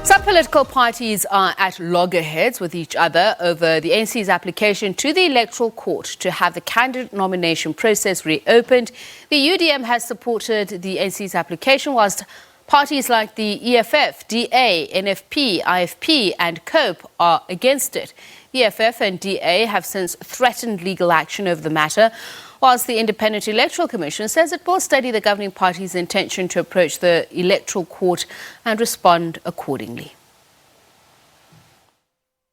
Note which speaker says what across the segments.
Speaker 1: Some political parties are at loggerheads with each other over the ANC's application to the Electoral Court to have the candidate nomination process reopened. The UDM has supported the ANC's application, whilst parties like the EFF, DA, NFP, IFP and COPE are against it. EFF and DA have since threatened legal action over the matter, whilst the Independent Electoral Commission says it will study the governing party's intention to approach the Electoral Court and respond accordingly.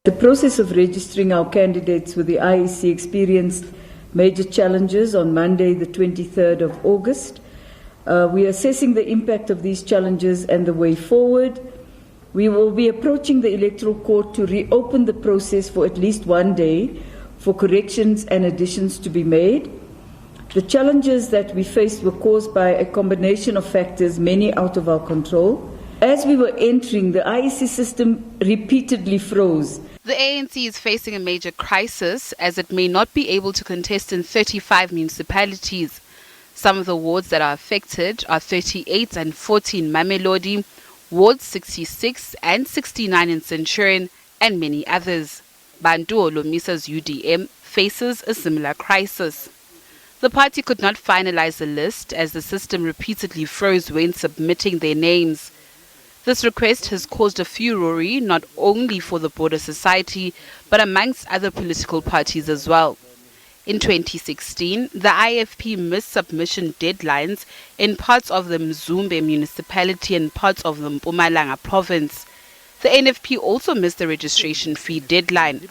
Speaker 2: The process of registering our candidates with the IEC experienced major challenges on Monday, the 23rd of August. We are assessing the impact of these challenges and the way forward. We will be approaching the Electoral Court to reopen the process for at least one day for corrections and additions to be made. The challenges that we faced were caused by a combination of factors, many out of our control. As we were entering, the IEC system repeatedly froze.
Speaker 3: The ANC is facing a major crisis as it may not be able to contest in 35 municipalities. Some of the wards that are affected are 38 and 14 Mamelodi, wards 66 and 69 in Centurion, and many others. Bantu Olomisa's UDM faces a similar crisis. The party could not finalize the list as the system repeatedly froze when submitting their names. This request has caused a furore not only for the broader society but amongst other political parties as well. In 2016, the IFP missed submission deadlines in parts of the Mzumbe municipality and parts of the Mpumalanga province. The NFP also missed the registration fee deadline.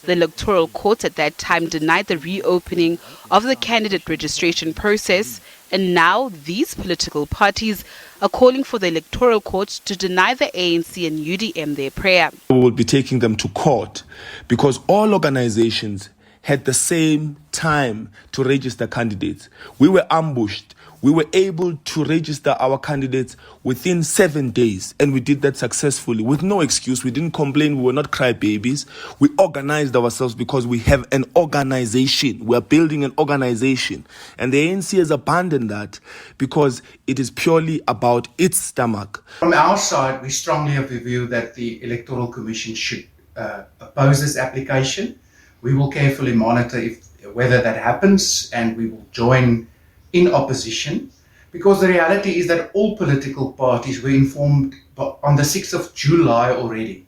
Speaker 3: The Electoral Court at that time denied the reopening of the candidate registration process, and now these political parties are calling for the Electoral Court to deny the ANC and UDM their prayer.
Speaker 4: We will be taking them to court because all organizations had the same time to register candidates. We were ambushed. We were able to register our candidates within 7 days, and we did that successfully with no excuse. We didn't complain. We were not crybabies. We organized ourselves because we have an organization. We are building an organization, and the ANC has abandoned that because it is purely about its stomach.
Speaker 5: From our side, we strongly have the view that the Electoral Commission should oppose this application. We will carefully monitor whether that happens, and we will join in opposition, because the reality is that all political parties were informed on the 6th of July already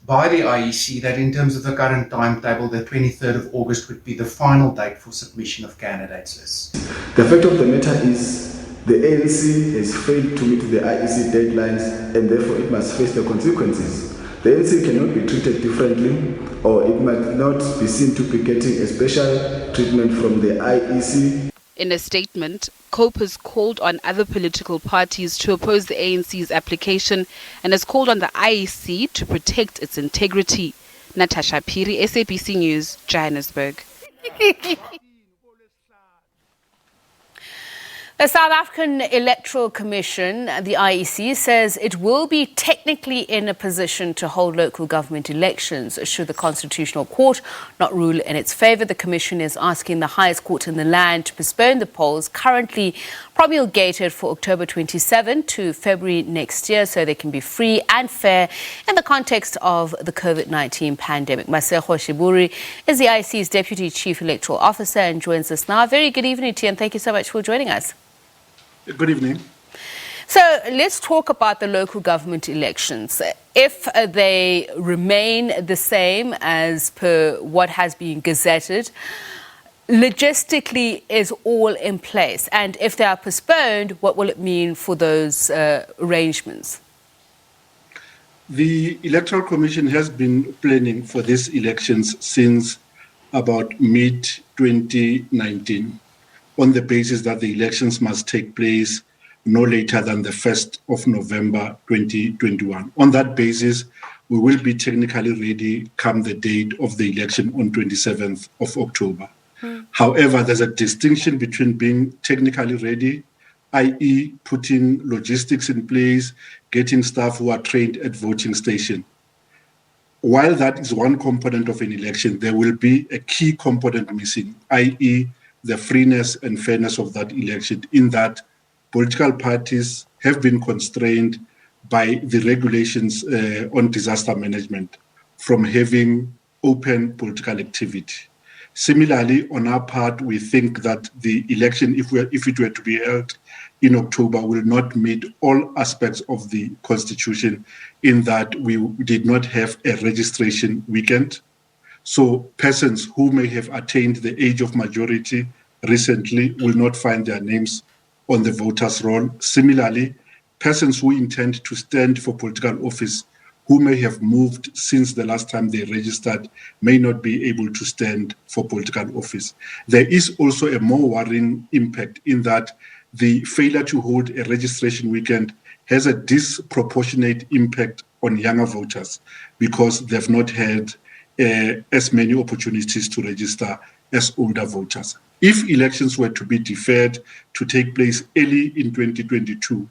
Speaker 5: by the IEC that in terms of the current timetable, the 23rd of August would be the final date for submission of candidates lists.
Speaker 6: The fact of the matter is the ANC has failed to meet the IEC deadlines, and therefore it must face the consequences. The ANC cannot be treated differently, or it might not be seen to be getting a special treatment from the IEC.
Speaker 3: In a statement, COPE has called on other political parties to oppose the ANC's application and has called on the IEC to protect its integrity. Natasha Piri, SABC News, Johannesburg.
Speaker 1: The South African Electoral Commission, the IEC, says it will be technically in a position to hold local government elections should the Constitutional Court not rule in its favour. The Commission is asking the highest court in the land to postpone the polls currently promulgated for October 27 to February next year so they can be free and fair in the context of the COVID-19 pandemic. Masego Shiburi is the IEC's Deputy Chief Electoral Officer and joins us now. Very good evening to you, and thank you so much for joining us.
Speaker 7: Good evening.
Speaker 1: So let's talk about the local government elections. If they remain the same as per what has been gazetted, logistically is all in place. And if they are postponed, what will it mean for those arrangements?
Speaker 7: The Electoral Commission has been planning for these elections since about mid-2019. On the basis that the elections must take place no later than the 1st of November 2021. On that basis, we will be technically ready come the date of the election on 27th of October. However, there's a distinction between being technically ready, i.e. putting logistics in place, getting staff who are trained at voting station. While that is one component of an election, there will be a key component missing, i.e. the freeness and fairness of that election, in that political parties have been constrained by the regulations on disaster management from having open political activity. Similarly, on our part, we think that the election, if it were to be held in October, will not meet all aspects of the Constitution, in that we did not have a registration weekend. So persons who may have attained the age of majority recently will not find their names on the voters' roll. Similarly, persons who intend to stand for political office who may have moved since the last time they registered may not be able to stand for political office. There is also a more worrying impact in that the failure to hold a registration weekend has a disproportionate impact on younger voters because they've not had as many opportunities to register as older voters. If elections were to be deferred to take place early in 2022,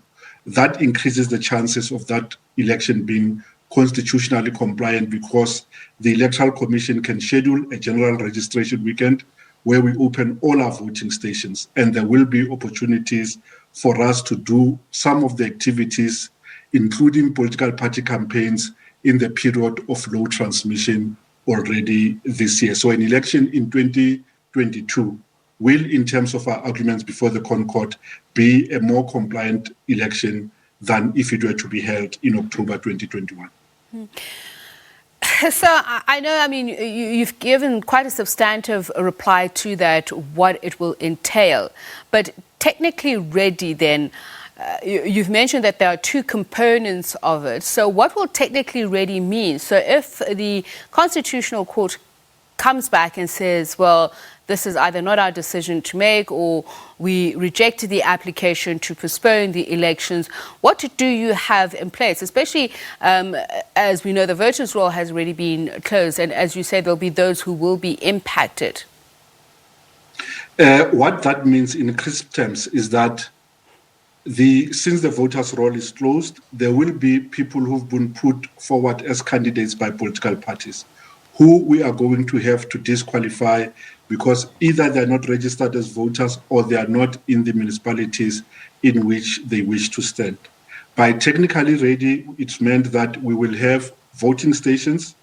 Speaker 7: that increases the chances of that election being constitutionally compliant, because the Electoral Commission can schedule a general registration weekend where we open all our voting stations, and there will be opportunities for us to do some of the activities, including political party campaigns, in the period of low transmission already this year. So an election in 2022 will, in terms of our arguments before the ConCourt, be a more compliant election than if it were to be held in October 2021.
Speaker 1: So I know, you've given quite a substantive reply to that, what it will entail. But technically ready then, you've mentioned that there are two components of it. So what will technically ready mean? So if the Constitutional Court comes back and says, well, this is either not our decision to make, or we rejected the application to postpone the elections, what do you have in place? Especially as we know the voters' roll has already been closed, and as you say, there'll be those who will be impacted.
Speaker 7: What that means in crisp terms is that since the voters' roll is closed, there will be people who've been put forward as candidates by political parties, who we are going to have to disqualify because either they're not registered as voters or they are not in the municipalities in which they wish to stand. By technically ready, it's meant that we will have voting stations,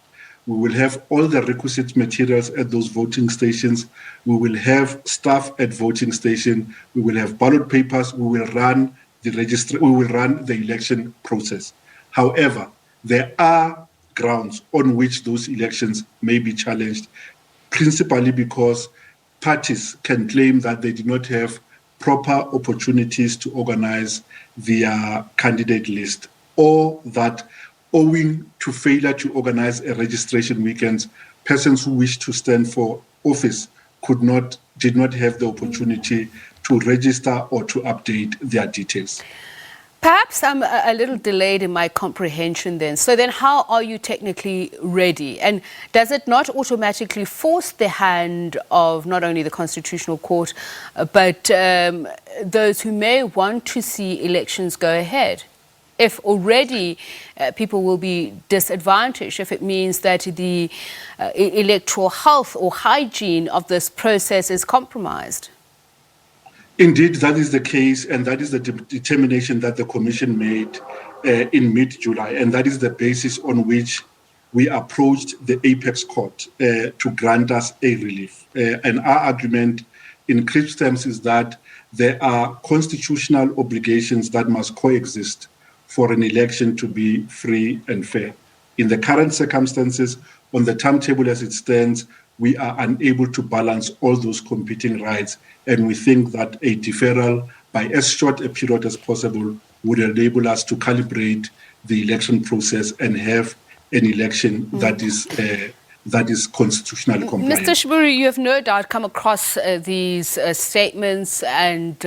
Speaker 7: we will have all the requisite materials at those voting stations, we will have staff at voting station, we will have ballot papers, we will run the election process. However, there are grounds on which those elections may be challenged, principally because parties can claim that they did not have proper opportunities to organize their candidate list, or that owing to failure to organize a registration weekend, persons who wish to stand for office did not have the opportunity to register or to update their details.
Speaker 1: Perhaps I'm a little delayed in my comprehension then. So then how are you technically ready? And does it not automatically force the hand of not only the Constitutional Court, but those who may want to see elections go ahead? If already people will be disadvantaged, if it means that the electoral health or hygiene of this process is compromised?
Speaker 7: Indeed, that is the case, and that is the determination that the Commission made in mid-July, and that is the basis on which we approached the Apex Court to grant us a relief. And our argument in crisp terms is that there are constitutional obligations that must coexist for an election to be free and fair. In the current circumstances, on the timetable as it stands, we are unable to balance all those competing rights, and we think that a deferral by as short a period as possible would enable us to calibrate the election process and have an election that is constitutionally compliant.
Speaker 1: Mr. Shiburu, you have no doubt come across these statements and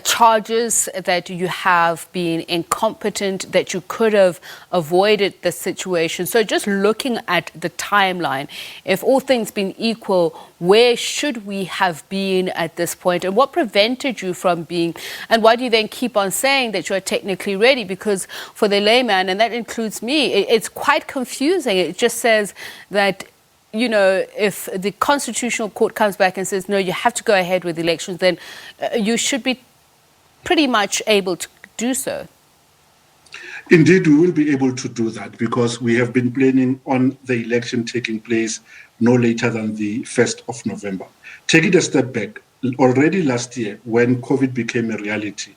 Speaker 1: charges that you have been incompetent, that you could have avoided the situation. So just looking at the timeline, if all things being equal, where should we have been at this point? And what prevented you from being, and why do you then keep on saying that you are technically ready? Because for the layman, and that includes me, it's quite confusing. It just says that, you know, if the Constitutional Court comes back and says, no, you have to go ahead with elections, then you should be pretty much able to do so.
Speaker 7: Indeed, we will be able to do that because we have been planning on the election taking place no later than the 1st of November. Take it a step back. Already last year, when COVID became a reality,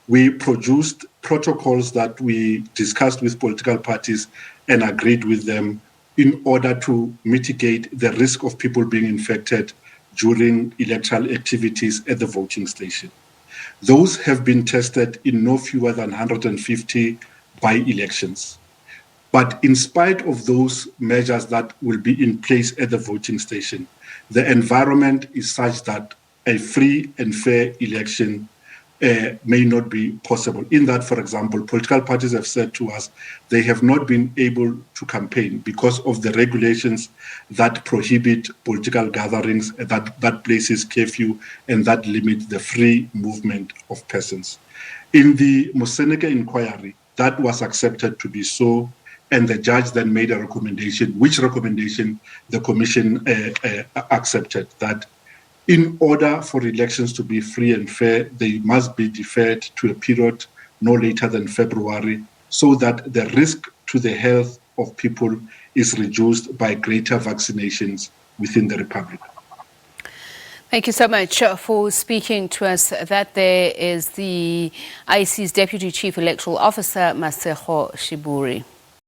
Speaker 7: we produced protocols that we discussed with political parties and agreed with them in order to mitigate the risk of people being infected during electoral activities at the voting station. Those have been tested in no fewer than 150 by-elections. But in spite of those measures that will be in place at the voting station, the environment is such that a free and fair election may not be possible. In that, for example, political parties have said to us they have not been able to campaign because of the regulations that prohibit political gatherings, that places curfew, and that limit the free movement of persons. In the Moseneke inquiry, that was accepted to be so, and the judge then made a recommendation, which recommendation the commission accepted, that in order for elections to be free and fair, they must be deferred to a period no later than February, so that the risk to the health of people is reduced by greater vaccinations within the Republic.
Speaker 1: Thank you so much for speaking to us. That there is the IEC's Deputy Chief Electoral Officer, Masego Shiburi.